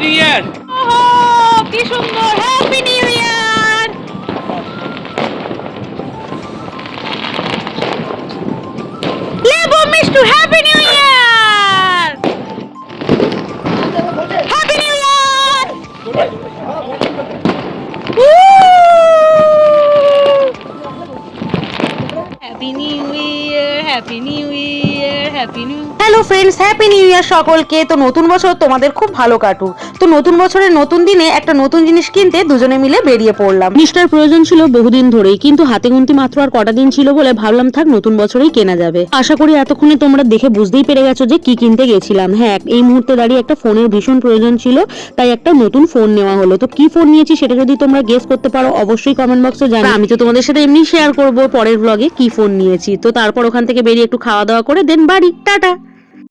New year. কি সুন্দর, happy new year. লেবু মিষ্টু, happy new year, happy new year. Happy new year, happy new year, happy new. Hello friends, happy new year সকলকে। তো নতুন বছর তোমাদের খুব ভালো কাটুক। তো নতুন বছরের নতুন দিনে একটা নতুন জিনিস কিনতে দুজনে মিলে বেরিয়ে পড়লাম। জিনিসটার প্রয়োজন ছিল বহুদিন ধরেই, কিন্তু হাতে গুনতি মাত্র আর কটা দিন ছিল বলে ভাবলাম থাক নতুন বছরেই কেনা যাবে। আশা করি এতক্ষণে তোমরা দেখে বুঝতেই পেরে গেছো যে কি কিনতে গেছিলাম। হ্যাঁ, এই মুহূর্তে দাঁড়িয়ে একটা ফোনের ভীষণ প্রয়োজন ছিল, তাই একটা নতুন ফোন নেওয়া হলো। তো কি ফোন নিয়েছি সেটা যদি তোমরা গেস করতে পারো অবশ্যই কমেন্ট বক্সে জানাও। আমি তো তোমাদের সাথে এমনি শেয়ার করবো পরের ব্লগে কি ফোন নিয়েছি। তো তারপর ওখান থেকে বেরিয়ে একটু খাওয়া দাওয়া করে দেন বাড়ি। টাটা।